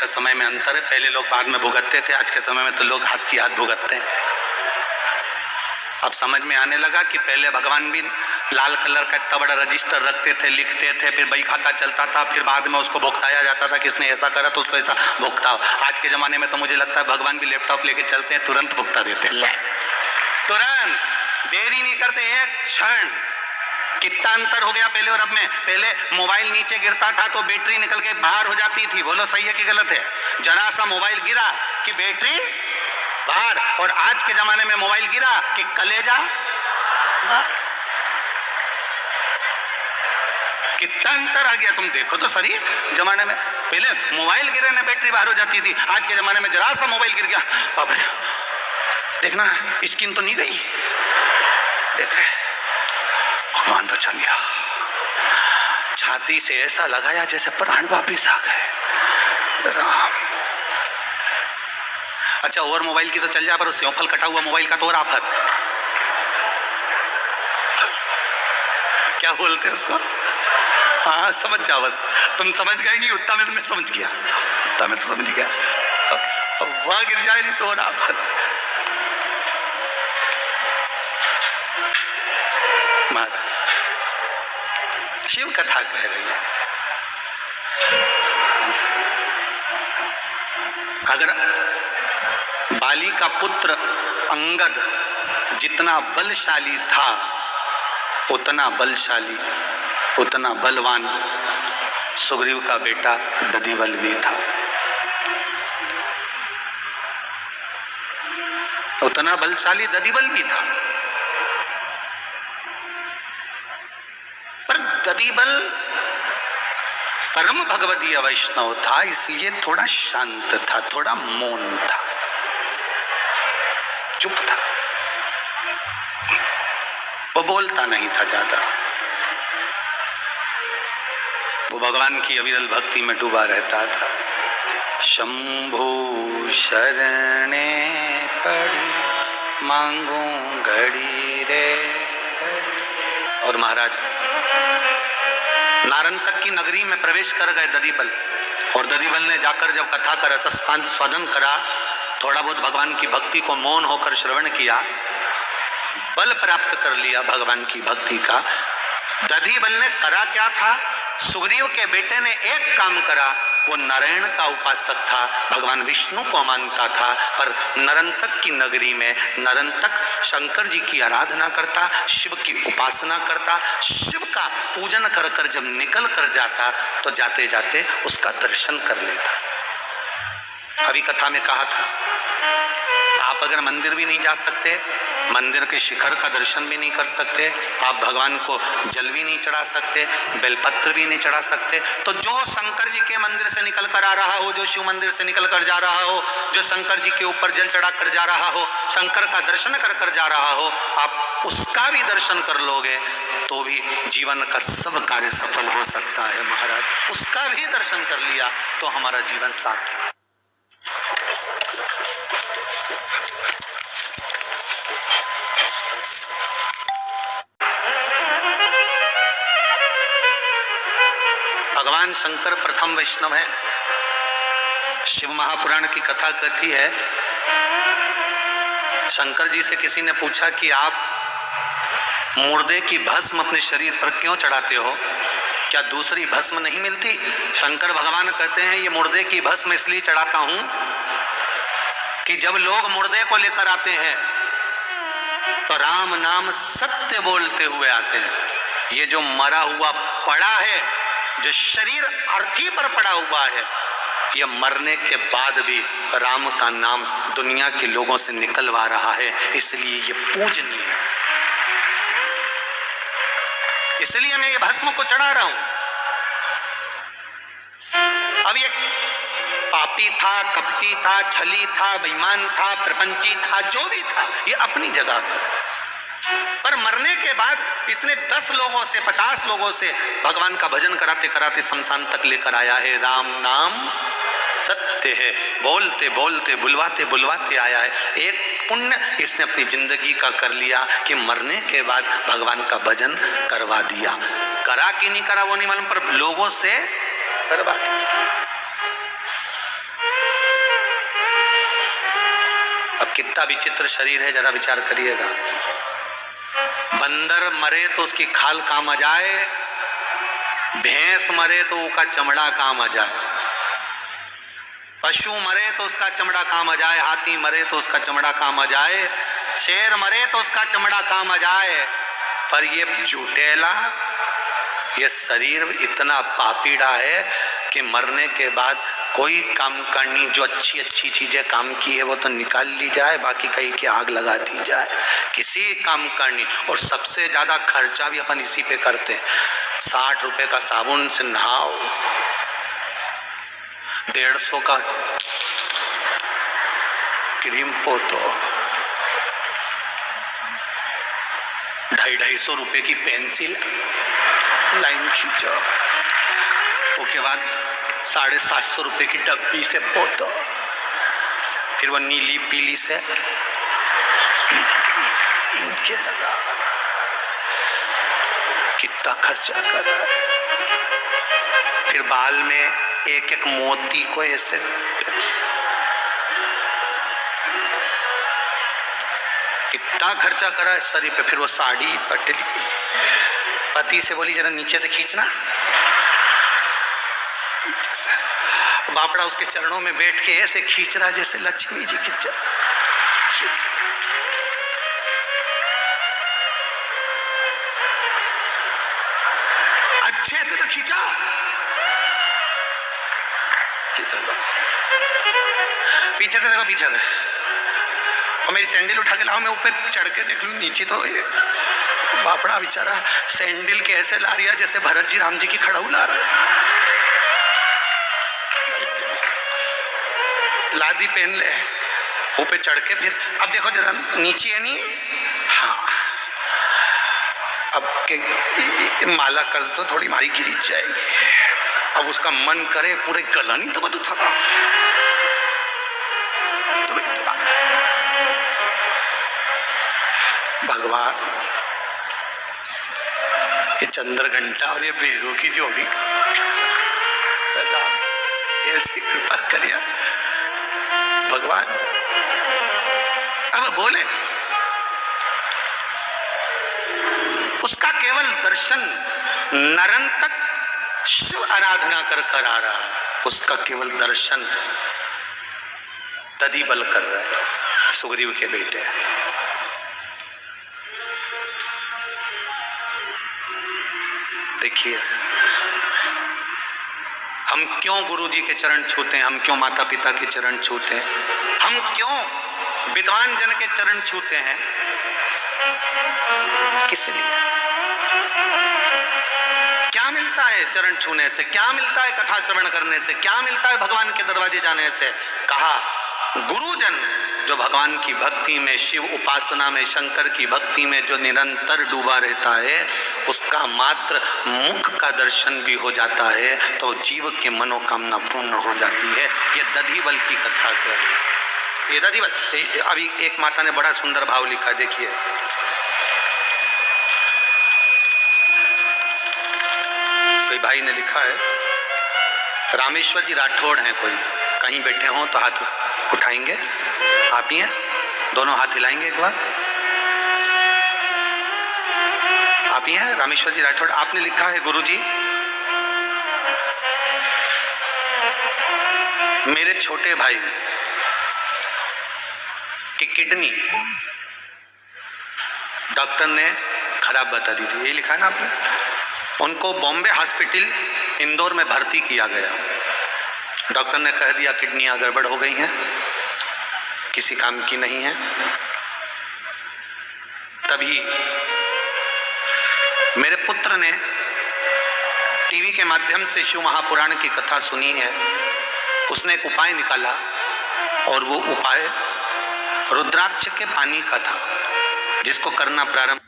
का समय में अंतर है। पहले लोग बाद में भुगतते थे, आज के समय में तो लोग हाथ की हाथ भुगतते हैं। अब समझ में आने लगा कि पहले भगवान भी लाल कलर का इतना बड़ा रजिस्टर रखते थे, लिखते थे, फिर बही खाता चलता था, फिर बाद में उसको भुगताया जाता था, किसने ऐसा करा तो उसको ऐसा भुगताओ। आज के जमाने में तो मुझे लगता है भगवान भी लैपटॉप लेके चलते हैं, तुरंत भुगता देते हैं, तुरंत, देरी नहीं करते, एक क्षण। कितना अंतर हो गया पहले और अब में। पहले मोबाइल नीचे गिरता था तो बैटरी निकल के बाहर हो जाती थी, बोलो सही है कि गलत है? जरा सा मोबाइल गिरा कि बैटरी बाहर, और आज के जमाने में मोबाइल गिरा कि कलेजा बाहर। कितना अंतर आ गया, तुम देखो तो सही। जमाने में पहले मोबाइल गिरे ने बैटरी बाहर हो जाती थी, आज के जमाने में जरा सा मोबाइल गिर गया, बाप रे, देखना स्किन तो नहीं गई, देख रहे, भगवान बचा लिया। छाती से ऐसा लगाया जैसे प्राण वापिस आ गए, राम। अच्छा, और मोबाइल की तो चल जा, पर उस सेवफल कटा हुआ मोबाइल का तो और आफत। क्या बोलते हैं उसको? हाँ, समझ जाओ बस, तुम समझ गए नहीं, उतना में तो मैं समझ गया, उतना में तो समझ गया। अब वह गिर जाए नहीं तो और आफत। महाराज शिव कथा कह रही है, अगर बाली का पुत्र अंगद जितना बलशाली था, उतना बलशाली, उतना बलवान सुग्रीव का बेटा दधिबल भी था। उतना बलशाली दधिबल भी था, पर दधिबल परम भगवदीय वैष्णव था, इसलिए थोड़ा शांत था, थोड़ा मौन था, चुप था, वो बोलता नहीं था ज्यादा। वो भगवान की अविरल भक्ति में डूबा रहता था। शंभु शरणे पड़ी मांगू घड़ी रे। और महाराज नारंतक की नगरी में प्रवेश कर गए दधिबल, और दधिबल ने जाकर जब कथा का रसस्वादन करा, थोड़ा बहुत भगवान की भक्ति को मौन होकर श्रवण किया, बल प्राप्त कर लिया भगवान की भक्ति का। दधिबल ने करा क्या था? सुग्रीव के बेटे ने एक काम करा, वो नारायण का उपासक था, भगवान विष्णु को मानता था, पर नरंतक की नगरी में नरंतक शंकर जी की आराधना करता, शिव की उपासना करता, शिव का पूजन कर कर जब निकल कर जाता तो जाते जाते उसका दर्शन कर लेता। अभी कथा में कहा था, आप अगर मंदिर भी नहीं जा सकते, मंदिर के शिखर का दर्शन भी नहीं कर सकते, आप भगवान को जल भी नहीं चढ़ा सकते, बेलपत्र भी नहीं चढ़ा सकते, तो जो शंकर जी के मंदिर से निकल कर आ रहा हो, जो शिव मंदिर से निकल कर जा रहा हो, जो शंकर जी के ऊपर जल चढ़ा कर जा रहा हो, शंकर का दर्शन कर कर जा रहा हो, आप उसका भी दर्शन कर लोगे तो भी जीवन का सब कार्य सफल हो सकता है। महाराज उसका भी दर्शन कर लिया तो हमारा जीवन सार्थक। भगवान शंकर प्रथम वैष्णव है। शिव महापुराण की कथा कहती है, शंकर जी से किसी ने पूछा कि आप मुर्दे की भस्म अपने शरीर पर क्यों चढ़ाते हो, क्या दूसरी भस्म नहीं मिलती? शंकर भगवान कहते हैं, ये मुर्दे की भस्म इसलिए चढ़ाता हूं कि जब लोग मुर्दे को लेकर आते हैं तो राम नाम सत्य बोलते हुए आते हैं। ये जो मरा हुआ पड़ा है, जो शरीर अर्थी पर पड़ा हुआ है, ये मरने के बाद भी राम का नाम दुनिया के लोगों से निकलवा रहा है, इसलिए ये पूजनीय है, इसलिए मैं ये भस्म को चढ़ा रहा हूं। अब ये पापी था, कपटी था, छली था, बेईमान था, प्रपंची था, जो भी था, ये अपनी जगह पर मरने के बाद इसने 10 लोगों से 50 लोगों से भगवान का भजन कराते कराते शमशान तक लेकर आया है। राम नाम सत्य है, बोलते बोलते बुलवाते बुलवाते आया है। एक पुण्य इसने अपनी जिंदगी का कर लिया कि मरने के बाद भगवान का भजन करवा दिया। करा कि नहीं करा वो नहीं मालूम, पर लोगों से करवा दिया। कितना विचित्र शरीर है, जरा विचार करिएगा। बंदर मरे तो उसकी खाल काम आ जाए, भैंस मरे तो उसका चमड़ा काम आ जाए, पशु मरे तो उसका चमड़ा काम आ जाए, हाथी मरे तो उसका चमड़ा काम आ जाए, शेर मरे तो उसका चमड़ा काम आ जाए, पर ये झूठेला, ये शरीर इतना पापीड़ा है कि मरने के बाद कोई काम करनी, जो अच्छी अच्छी चीजें काम की है वो तो निकाल ली जाए, बाकी कहीं की आग लगा दी जाए, किसी काम करनी। और सबसे ज्यादा खर्चा भी अपन इसी पे करते हैं। 60 रुपए का साबुन से नहाओ, 150 का क्रीम पोतो, 250 रुपए की पेंसिल लाइन खींचो, उसके बाद 750 रुपए की डब्बी से पोतो, फिर वो नीली पीली से इनके लगा, कितना खर्चा कर रहा है। फिर बाल में एक एक मोती को ऐसे, कितना खर्चा करा है शरीर पे। फिर वो साड़ी पटली, पति से बोली जरा नीचे से खींचना, बापड़ा उसके चरणों में बैठ के ऐसे खींच रहा जैसे लक्ष्मी जी की अच्छे से तो खींचा, पीछे से देखो, पीछे से। और मेरी सैंडल उठा के लाओ, मैं ऊपर चढ़ के देख लूं नीचे तो बापड़ा बेचारा सैंडल के ऐसे ला रहा जैसे भरत जी राम जी की खड़ाऊ ला रहा है। लादी पहन ले, ऊपर चढ़ के फिर अब देखो जरा नीचे है नहीं, हाँ अब के माला कस दो, थोड़ी मारी गिरी जाएगी। अब उसका मन करे पूरे गला नहीं तो था भगवान, ये चंद्र घंटा और ये बेरों की जोड़ी ऐसी कृपा करिए भगवान। अब बोले उसका केवल दर्शन निरंतर शिव आराधना कर कर आ रहा है, उसका केवल दर्शन दधिबल कर रहा है, सुग्रीव के बेटे। देखिए हम क्यों गुरु जी के चरण छूते हैं, हम क्यों माता पिता के चरण छूते हैं, हम क्यों विद्वान जन के चरण छूते हैं, किस लिए? क्या मिलता है चरण छूने से, क्या मिलता है कथा श्रवण करने से, क्या मिलता है भगवान के दरवाजे जाने से? कहा गुरुजन जो भगवान की भक्ति में, शिव उपासना में, शंकर की भक्ति में जो निरंतर डूबा रहता है, उसका मात्र मुख का दर्शन भी हो जाता है तो जीव की मनोकामना पूर्ण हो जाती है। ये दधिबल की कथा है, ये दधिबल। अभी एक माता ने बड़ा सुंदर भाव लिखा, देखिए कोई भाई ने लिखा है, रामेश्वर जी राठौड़ हैं, कोई कहीं बैठे हों तो हाथ उठाएंगे, आप ही हैं, दोनों हाथ हिलाएंगे एक बार, आप ही हैं रामेश्वर जी राठौड़। आपने लिखा है गुरुजी, मेरे छोटे भाई की किडनी डॉक्टर ने खराब बता दी थी, ये लिखा है ना आपने। उनको बॉम्बे हॉस्पिटल इंदौर में भर्ती किया गया, डॉक्टर ने कह दिया किडनियां गड़बड़ हो गई हैं, किसी काम की नहीं है। तभी मेरे पुत्र ने टीवी के माध्यम से शिव महापुराण की कथा सुनी है, उसने एक उपाय निकाला और वो उपाय रुद्राक्ष के पानी का था, जिसको करना प्रारंभ